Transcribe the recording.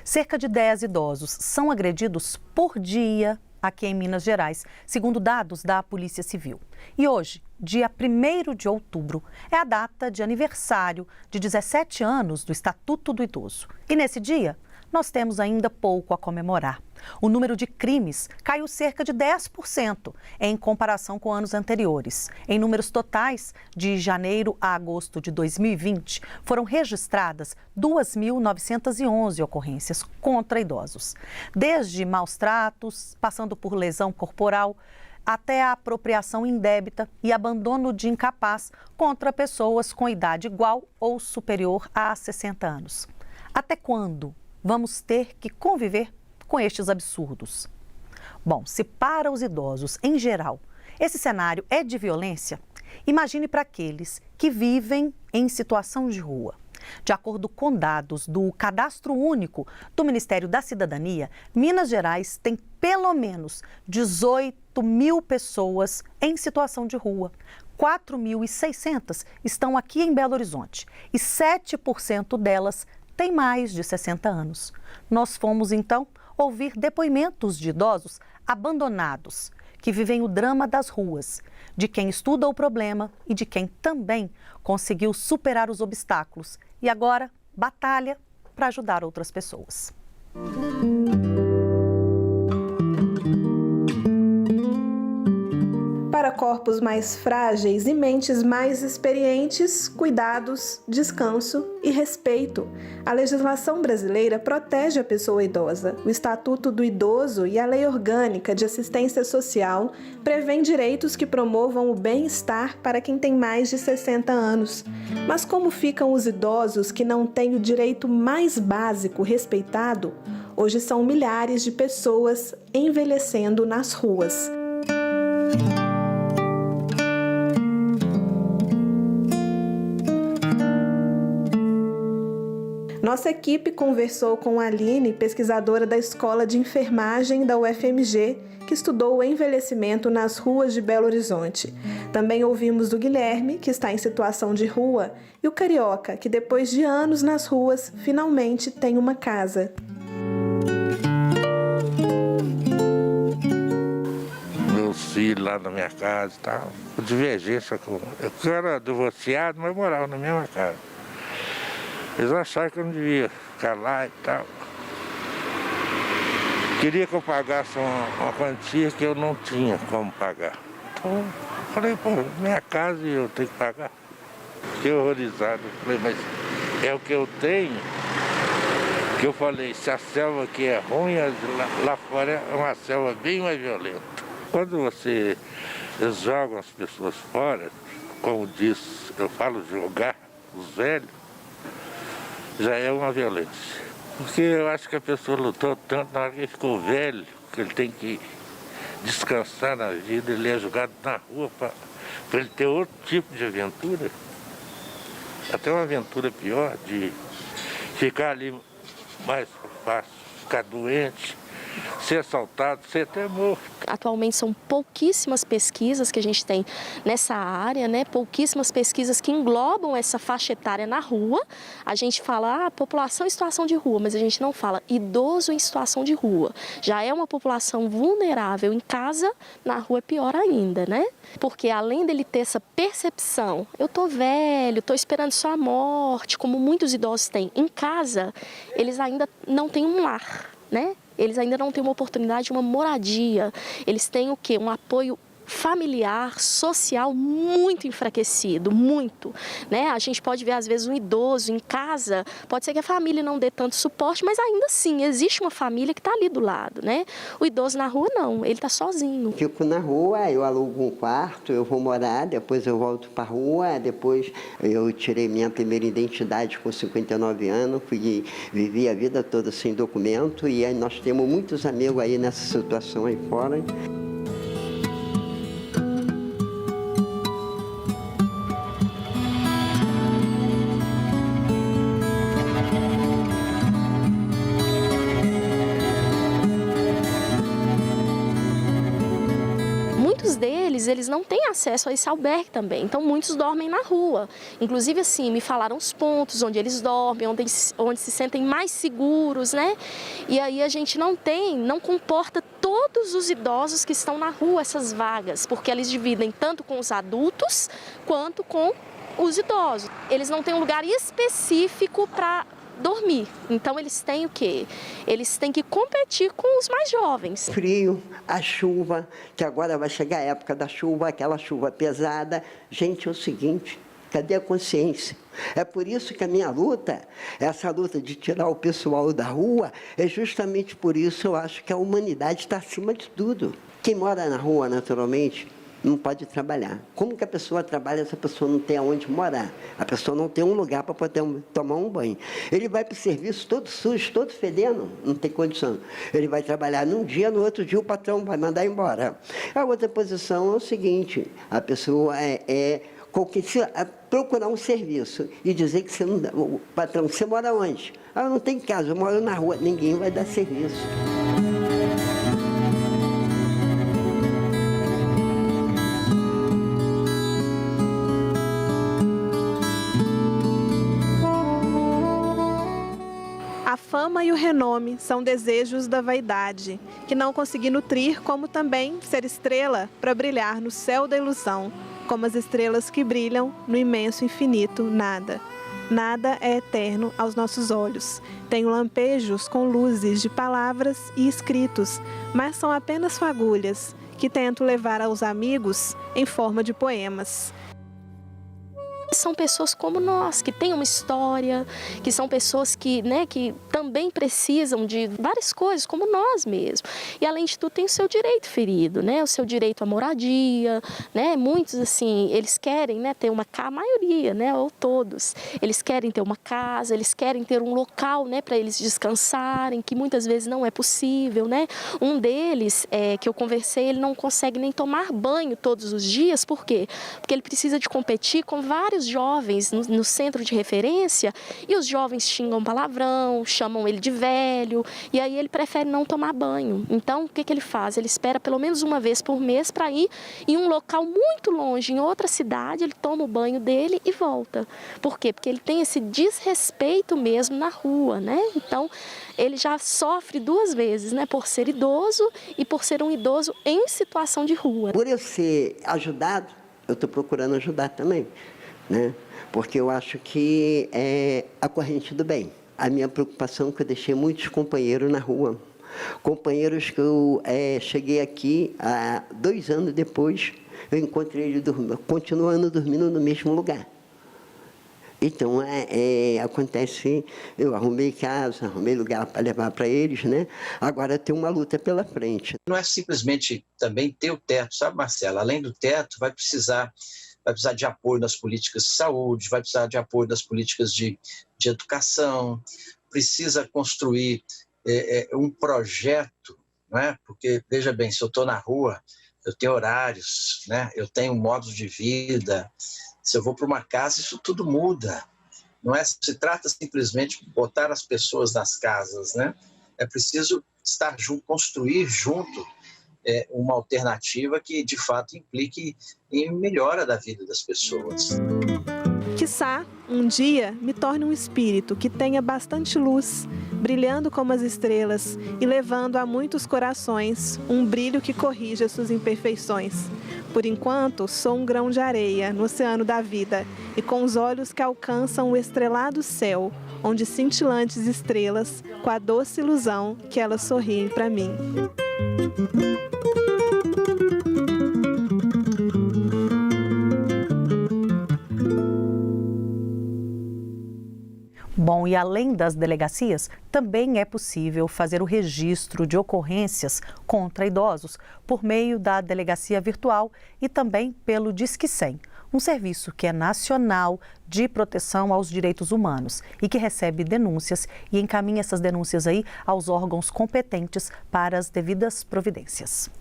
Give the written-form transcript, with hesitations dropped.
Cerca de 10 idosos são agredidos por dia aqui em Minas Gerais, segundo dados da Polícia Civil. E hoje, dia 1º de outubro, é a data de aniversário de 17 anos do Estatuto do Idoso. E nesse dia, nós temos ainda pouco a comemorar. O número de crimes caiu cerca de 10% em comparação com anos anteriores. Em números totais, de janeiro a agosto de 2020, foram registradas 2.911 ocorrências contra idosos. Desde maus tratos, passando por lesão corporal, até a apropriação indébita e abandono de incapaz contra pessoas com idade igual ou superior a 60 anos. Até quando vamos ter que conviver com estes absurdos? Bom, se para os idosos em geral esse cenário é de violência, imagine para aqueles que vivem em situação de rua. De acordo com dados do Cadastro Único do Ministério da Cidadania, Minas Gerais tem pelo menos 18 mil pessoas em situação de rua. 4.600 estão aqui em Belo Horizonte e 7% delas têm mais de 60 anos. Nós fomos, então, ouvir depoimentos de idosos abandonados, que vivem o drama das ruas, de quem estuda o problema e de quem também conseguiu superar os obstáculos e agora batalha para ajudar outras pessoas. Para corpos mais frágeis e mentes mais experientes, cuidados, descanso e respeito. A legislação brasileira protege a pessoa idosa. O Estatuto do Idoso e a Lei Orgânica de Assistência Social prevêem direitos que promovam o bem-estar para quem tem mais de 60 anos. Mas como ficam os idosos que não têm o direito mais básico respeitado? Hoje são milhares de pessoas envelhecendo nas ruas. Nossa equipe conversou com a Aline, pesquisadora da Escola de Enfermagem da UFMG, que estudou o envelhecimento nas ruas de Belo Horizonte. Também ouvimos do Guilherme, que está em situação de rua, e o Carioca, que depois de anos nas ruas, finalmente tem uma casa. Meus filhos lá na minha casa e tal, divergência com... Eu era divorciado, mas morava na mesma casa. Eles acharam que eu não devia ficar lá e tal. Queria que eu pagasse uma quantia que eu não tinha como pagar. Então, falei, pô, minha casa e eu tenho que pagar. Fiquei horrorizado. Falei, mas é o que eu tenho. Que eu falei, se a selva aqui é ruim, lá fora é uma selva bem mais violenta. Quando eles jogam as pessoas fora, como diz, eu falo jogar, os velhos, já é uma violência. Porque eu acho que a pessoa lutou tanto na hora que ele ficou velho, que ele tem que descansar na vida, ele é jogado na rua para ele ter outro tipo de aventura. Até uma aventura pior, de ficar ali mais fácil, ficar doente, ser assaltado, ser até morto. Atualmente são pouquíssimas pesquisas que a gente tem nessa área, né? Pouquíssimas pesquisas que englobam essa faixa etária na rua. A gente fala população em situação de rua, mas a gente não fala idoso em situação de rua. Já é uma população vulnerável em casa, na rua é pior ainda, né? Porque além dele ter essa percepção, eu tô velho, tô esperando só a morte, como muitos idosos têm, em casa, eles ainda não têm um lar, né? Eles ainda não têm uma oportunidade, uma moradia. Eles têm o quê? Um apoio familiar, social muito enfraquecido, muito, né? A gente pode ver às vezes um idoso em casa, pode ser que a família não dê tanto suporte, mas ainda assim existe uma família que está ali do lado, né? O idoso na rua não, ele está sozinho. Fico na rua, eu alugo um quarto, eu vou morar, depois eu volto para a rua, depois eu tirei minha primeira identidade com 59 anos, vivi a vida toda sem documento e aí nós temos muitos amigos aí nessa situação aí fora. vezes eles não têm acesso a esse albergue também, então muitos dormem na rua. Inclusive, assim, me falaram os pontos onde eles dormem, onde se sentem mais seguros, né? E aí a gente não comporta todos os idosos que estão na rua, essas vagas, porque eles dividem tanto com os adultos quanto com os idosos. Eles não têm um lugar específico para dormir. Então eles têm o quê? Eles têm que competir com os mais jovens. Frio, a chuva, que agora vai chegar a época da chuva, aquela chuva pesada. Gente, é o seguinte, cadê a consciência? É por isso que a minha luta, essa luta de tirar o pessoal da rua, é justamente por isso eu acho que a humanidade está acima de tudo. Quem mora na rua, naturalmente, não pode trabalhar. Como que a pessoa trabalha se a pessoa não tem aonde morar? A pessoa não tem um lugar para poder tomar um banho. Ele vai para o serviço todo sujo, todo fedendo, não tem condição. Ele vai trabalhar num dia, no outro dia o patrão vai mandar embora. A outra posição é o seguinte, a pessoa procurar um serviço e dizer que você não dá, o patrão, você mora onde? Ah, eu não tenho casa, eu moro na rua. Ninguém vai dar serviço. A fama e o renome são desejos da vaidade, que não consegui nutrir, como também ser estrela para brilhar no céu da ilusão, como as estrelas que brilham no imenso infinito nada. Nada é eterno aos nossos olhos. Tenho lampejos com luzes de palavras e escritos, mas são apenas fagulhas que tento levar aos amigos em forma de poemas. São pessoas como nós, que têm uma história, que são pessoas que também precisam de várias coisas, como nós mesmos. E, além de tudo, tem o seu direito ferido, né? O seu direito à moradia, né? Muitos, assim, eles querem, né, ter uma casa, a maioria, né, ou todos, eles querem ter uma casa, eles querem ter um local, né, para eles descansarem, que muitas vezes não é possível, né? Um deles, que eu conversei, ele não consegue nem tomar banho todos os dias, por quê? Porque ele precisa de competir com vários jovens no centro de referência, e os jovens xingam palavrão, chamam ele de velho, e aí ele prefere não tomar banho. Então, o que ele faz? Ele espera pelo menos uma vez por mês para ir em um local muito longe, em outra cidade, ele toma o banho dele e volta. Por quê? Porque ele tem esse desrespeito mesmo na rua, né? Então, ele já sofre duas vezes, né? Por ser idoso e por ser um idoso em situação de rua. Por eu ser ajudado, eu estou procurando ajudar também, né? Porque eu acho que é a corrente do bem. A minha preocupação é que eu deixei muitos companheiros na rua. Companheiros que eu cheguei aqui há 2 anos depois, eu encontrei ele continuando dormindo no mesmo lugar. Então, acontece, eu arrumei casa, arrumei lugar para levar para eles, né? Agora tem uma luta pela frente. Não é simplesmente também ter o teto, sabe, Marcela? Além do teto, vai precisar de apoio nas políticas de saúde, vai precisar de apoio nas políticas de educação, precisa construir um projeto, não é? Porque, veja bem, se eu estou na rua, eu tenho horários, né? Eu tenho modos de vida. Se eu vou para uma casa, isso tudo muda. Não se trata simplesmente de botar as pessoas nas casas, né? É preciso estar junto, construir junto uma alternativa que, de fato, implique em melhora da vida das pessoas. Quiçá, um dia, me torne um espírito que tenha bastante luz, brilhando como as estrelas e levando a muitos corações um brilho que corrija suas imperfeições. Por enquanto, sou um grão de areia no oceano da vida e com os olhos que alcançam o estrelado céu, onde cintilantes estrelas, com a doce ilusão que elas sorriem para mim. Bom, e além das delegacias, também é possível fazer o registro de ocorrências contra idosos por meio da delegacia virtual e também pelo Disque 100, um serviço que é nacional de proteção aos direitos humanos e que recebe denúncias e encaminha essas denúncias aí aos órgãos competentes para as devidas providências.